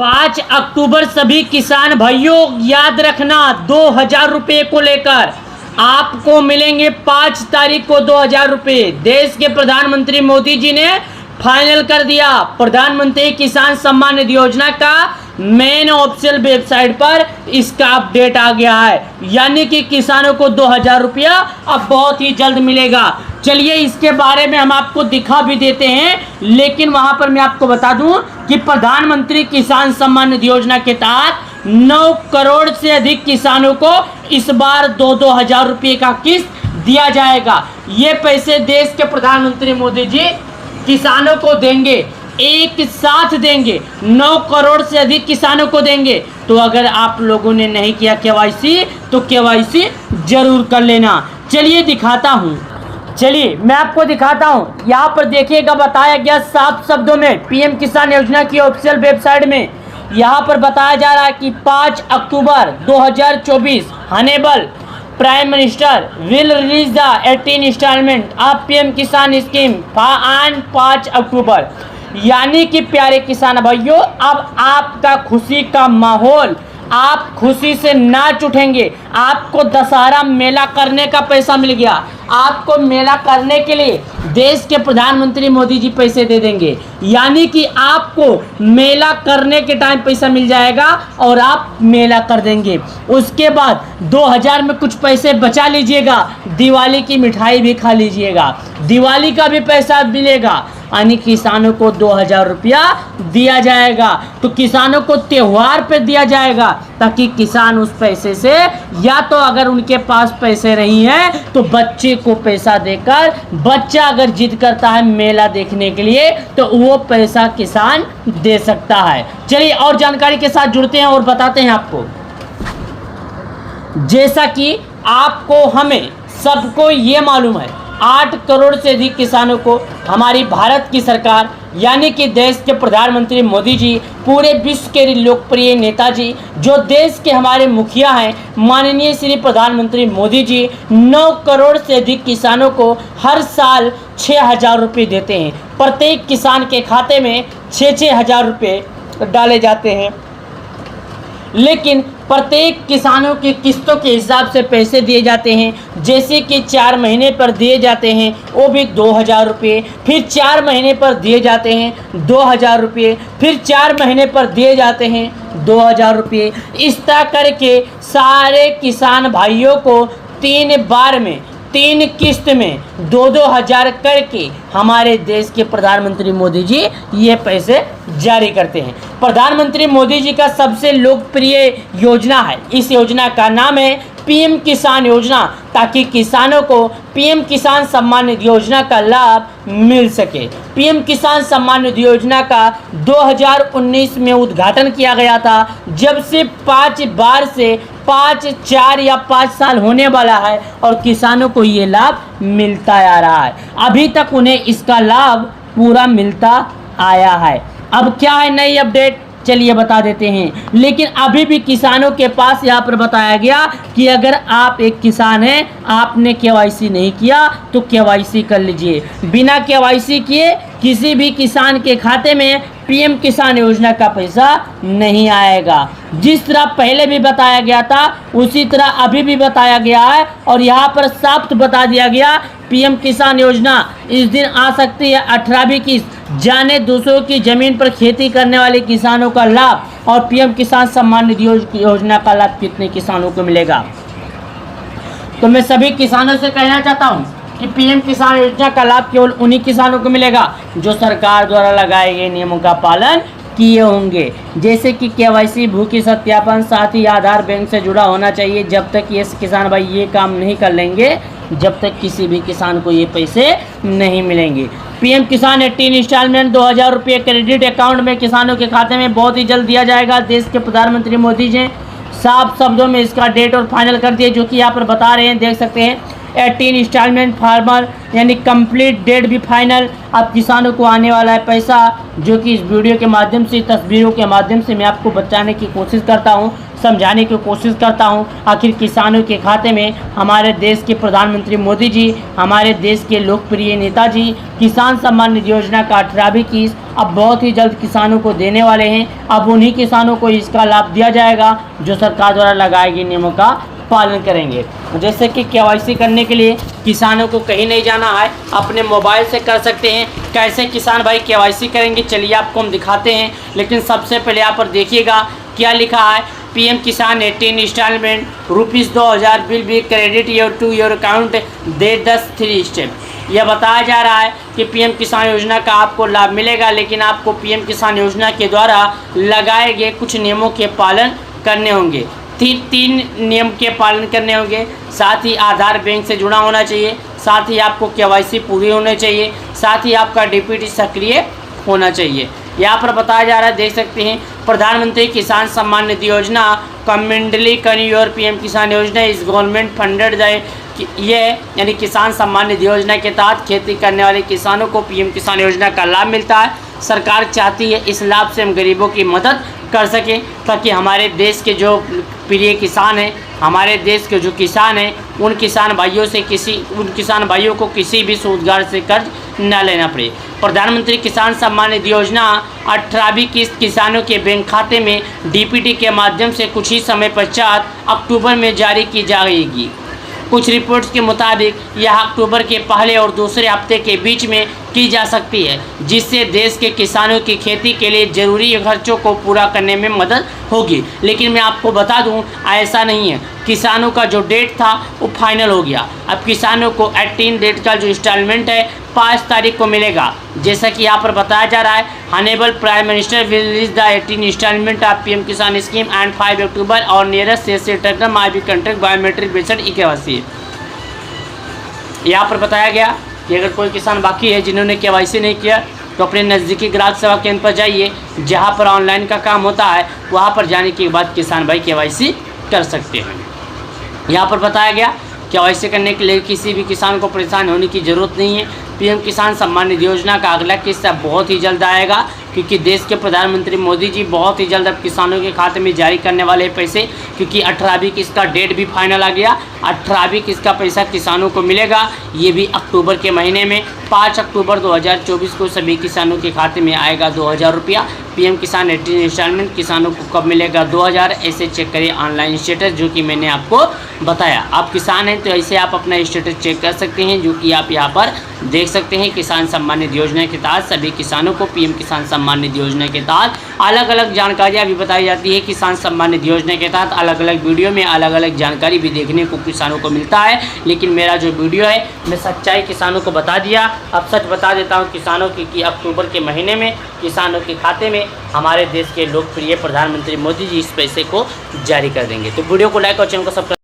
5 अक्टूबर सभी किसान भाइयों याद रखना, 2000 रुपये को लेकर आपको मिलेंगे 5 तारीख को 2000 रुपये। देश के प्रधानमंत्री मोदी जी ने फाइनल कर दिया। प्रधानमंत्री किसान सम्मान निधि योजना का मेन ऑफिशियल वेबसाइट पर इसका अपडेट आ गया है, यानी कि किसानों को 2000 रुपया अब बहुत ही जल्द मिलेगा। चलिए इसके बारे में हम आपको दिखा भी देते हैं, लेकिन वहां पर मैं आपको बता दूं कि प्रधानमंत्री किसान सम्मान निधि योजना के तहत 9 करोड़ से अधिक किसानों को इस बार 2-2 हजार रुपये का किस्त दिया जाएगा। ये पैसे देश के प्रधानमंत्री मोदी जी किसानों को देंगे, एक साथ देंगे, 9 करोड़ से अधिक किसानों को देंगे। तो अगर आप लोगों ने नहीं किया केवाईसी तो केवाईसी जरूर कर लेना। चलिए दिखाता हूँ, चलिए मैं आपको दिखाता हूँ। यहाँ पर देखिएगा, बताया गया साफ शब्दों में पीएम किसान योजना की ऑफिशियल वेबसाइट में यहाँ पर बताया जा रहा है कि 5 October 2024 honourable prime minister will release the 18 instalment of PM Kisan scheme on 5 October. यानी कि प्यारे किसान भाइयों, अब आपका खुशी का माहौल, आप खुशी से नाच उठेंगे। आपको दशहरा मेला करने का पैसा मिल गया। आपको मेला करने के लिए देश के प्रधानमंत्री मोदी जी पैसे दे देंगे, यानी कि आपको मेला करने के टाइम पैसा मिल जाएगा और आप मेला कर देंगे। उसके बाद 2000 में कुछ पैसे बचा लीजिएगा, दिवाली की मिठाई भी खा लीजिएगा, दिवाली का भी पैसा मिलेगा, यानी किसानों को 2000 रुपया दिया जाएगा। तो किसानों को त्योहार पे दिया जाएगा, ताकि किसान उस पैसे से, या तो अगर उनके पास पैसे नहीं है तो बच्चे को पैसा देकर, बच्चा अगर जिद करता है मेला देखने के लिए तो वो पैसा किसान दे सकता है। चलिए और जानकारी के साथ जुड़ते हैं और बताते हैं आपको। जैसा कि आपको, हमें सबको ये मालूम है, 8 करोड़ से अधिक किसानों को हमारी भारत की सरकार, यानी कि देश के प्रधानमंत्री मोदी जी, पूरे विश्व के लोकप्रिय नेताजी, जो देश के हमारे मुखिया हैं, माननीय श्री प्रधानमंत्री मोदी जी 9 करोड़ से अधिक किसानों को हर साल 6000 रुपये देते हैं। प्रत्येक किसान के खाते में 6-6 हजार रुपये डाले जाते हैं, लेकिन प्रत्येक किसानों की किस्तों के हिसाब से पैसे दिए जाते हैं। जैसे कि 4 महीने पर दिए जाते हैं वो भी 2000 रुपये, फिर 4 महीने पर दिए जाते हैं 2000 रुपये, फिर 4 महीने पर दिए जाते हैं 2000 रुपये। इस तरह करके सारे किसान भाइयों को 3 बार में, 3 किस्त में 2-2 हजार करके हमारे देश के प्रधानमंत्री मोदी जी ये पैसे जारी करते हैं। प्रधानमंत्री मोदी जी का सबसे लोकप्रिय योजना है, इस योजना का नाम है पीएम किसान योजना, ताकि किसानों को पीएम किसान सम्मान निधि योजना का लाभ मिल सके। पीएम किसान सम्मान निधि योजना का 2019 में उद्घाटन किया गया था, जब से 5 बार से 4 या 5 साल होने वाला है और किसानों को ये लाभ मिलता आ रहा है। अभी तक उन्हें इसका लाभ पूरा मिलता आया है। अब क्या है नई अपडेट, चलिए बता देते हैं। लेकिन अभी भी किसानों के पास यहाँ पर बताया गया कि अगर आप एक किसान हैं, आपने केवाईसी नहीं किया तो केवाईसी कर लीजिए। बिना केवाईसी किए किसी भी किसान के खाते में पीएम किसान योजना का पैसा नहीं आएगा। जिस तरह पहले भी बताया गया था उसी तरह अभी भी बताया गया है, और यहाँ पर साफ बता दिया गया पीएम किसान योजना इस दिन आ सकती है 18वीं किस्त। जाने दूसरों की जमीन पर खेती करने वाले किसानों का लाभ और पीएम किसान सम्मान निधि योजना का लाभ कितने किसानों को मिलेगा। तो मैं सभी किसानों से कहना चाहता हूँ कि पीएम किसान योजना का लाभ केवल उन्हीं किसानों को मिलेगा जो सरकार द्वारा लगाए गए नियमों का पालन किए होंगे, जैसे कि केवाईसी, भूखी सत्यापन, साथ ही आधार बैंक से जुड़ा होना चाहिए। जब तक ये किसान भाई ये काम नहीं कर लेंगे, जब तक किसी भी किसान को ये पैसे नहीं मिलेंगे। पीएम किसान 18 इंस्टॉलमेंट 2000 रुपये क्रेडिट अकाउंट में किसानों के खाते में बहुत ही जल्द दिया जाएगा। देश के प्रधानमंत्री मोदी जी साफ शब्दों में इसका डेट और फाइनल कर दिया, जो कि यहाँ पर बता रहे हैं, देख सकते हैं 18 इंस्टॉलमेंट फार्मर, यानी कंप्लीट डेट भी फाइनल। अब किसानों को आने वाला है पैसा, जो कि इस वीडियो के माध्यम से, तस्वीरों के माध्यम से मैं आपको बताने की कोशिश करता हूँ। समझाने की कोशिश करता हूं। आखिर किसानों के खाते में हमारे देश के प्रधानमंत्री मोदी जी, हमारे देश के लोकप्रिय नेताजी किसान सम्मान निधि योजना का 18वीं किस्त अब बहुत ही जल्द किसानों को देने वाले हैं। अब उन्हीं किसानों को इसका लाभ दिया जाएगा जो सरकार द्वारा लगाए गए नियमों का पालन करेंगे। जैसे कि केवाईसी करने के लिए किसानों को कहीं नहीं जाना है, अपने मोबाइल से कर सकते हैं। कैसे किसान भाई केवाईसी करेंगे, चलिए आपको हम दिखाते हैं। लेकिन सबसे पहले यहाँ पर देखिएगा क्या लिखा है, PM Kisan 18 installment ₹2000 will be credit to your account the 3 step. यह बताया जा रहा है कि पीएम किसान योजना का आपको लाभ मिलेगा, लेकिन आपको पीएम किसान योजना के द्वारा लगाए गए कुछ नियमों के पालन करने होंगे। तीन नियम के पालन करने होंगे। साथ ही आधार बैंक से जुड़ा होना चाहिए, साथ ही आपको केवाईसी पूरी होनी चाहिए, साथ ही आपका डीपीटी सक्रिय होना चाहिए। यहाँ पर बताया जा रहा है, देख सकते हैं, प्रधानमंत्री किसान सम्मान निधि योजना कमेंडली योर पीएम किसान योजना इस गवर्नमेंट फंडेड ये यानी किसान सम्मान निधि योजना के तहत खेती करने वाले किसानों को पीएम किसान योजना का लाभ मिलता है। सरकार चाहती है इस लाभ से हम गरीबों की मदद कर सकें, ताकि हमारे देश के जो प्रिय किसान हैं, हमारे देश के जो किसान हैं, उन किसान भाइयों को किसी भी सूदगार से कर्ज न लेना पड़े। प्रधानमंत्री किसान सम्मान निधि योजना 18वीं किस्त किसानों के बैंक खाते में डीपीटी के माध्यम से कुछ ही समय पश्चात अक्टूबर में जारी की जाएगी। कुछ रिपोर्ट्स के मुताबिक यह अक्टूबर के पहले और दूसरे हफ्ते के बीच में की जा सकती है, जिससे देश के किसानों की खेती के लिए ज़रूरी खर्चों को पूरा करने में मदद होगी। लेकिन मैं आपको बता दूं, ऐसा नहीं है। किसानों का जो डेट था वो फाइनल हो गया। अब किसानों को 18 डेट का जो इंस्टॉलमेंट है 5 तारीख को मिलेगा। जैसा कि यहाँ पर बताया जा रहा है, honourable prime minister will release the 18 instalment of PM Kisan scheme and 5 October और nearest sector may be contract biometric based KYC. यहाँ पर बताया गया कि अगर कोई किसान बाकी है जिन्होंने केवाईसी नहीं किया तो अपने नज़दीकी ग्राहक सेवा केंद्र पर जाइए, जहाँ पर ऑनलाइन का काम होता है वहाँ पर जाने के बाद किसान भाई केवाईसी कर सकते हैं। यहाँ पर बताया गया केवाईसी करने के लिए किसी भी किसान को परेशान होने की ज़रूरत नहीं है। पीएम किसान सम्मान निधि योजना का अगला किस्त बहुत ही जल्द आएगा, क्योंकि देश के प्रधानमंत्री मोदी जी बहुत ही जल्द अब किसानों के खाते में जारी करने वाले हैं पैसे, क्योंकि 18वीं किस्त का डेट भी फाइनल आ गया। 18वीं किस्त का पैसा किसानों को मिलेगा, ये भी अक्टूबर के महीने में 5 अक्टूबर 2024 को सभी किसानों के खाते में आएगा 2000 रुपया। पीएम किसान 18 इंस्टॉलमेंट किसानों को कब मिलेगा 2000, ऐसे चेक करिए ऑनलाइन स्टेटस, जो कि मैंने आपको बताया। आप किसान हैं तो ऐसे आप अपना स्टेटस चेक कर सकते हैं, जो कि आप यहाँ पर देख सकते हैं। किसान सम्मान निधि योजना के तहत सभी किसानों को पीएम किसान सम्मान निधि योजना के तहत अलग अलग जानकारियाँ भी बताई जाती है। किसान सम्मान निधि योजना के तहत अलग अलग वीडियो में अलग अलग जानकारी भी देखने को किसानों को मिलता है। लेकिन मेरा जो वीडियो है मैं सच्चाई किसानों को बता दिया। अब सच बता देता हूँ किसानों की कि अक्टूबर के महीने में किसानों के खाते में हमारे देश के लोकप्रिय प्रधानमंत्री मोदी जी इस पैसे को जारी कर देंगे। तो वीडियो को लाइक और चैनल को सब्सक्राइब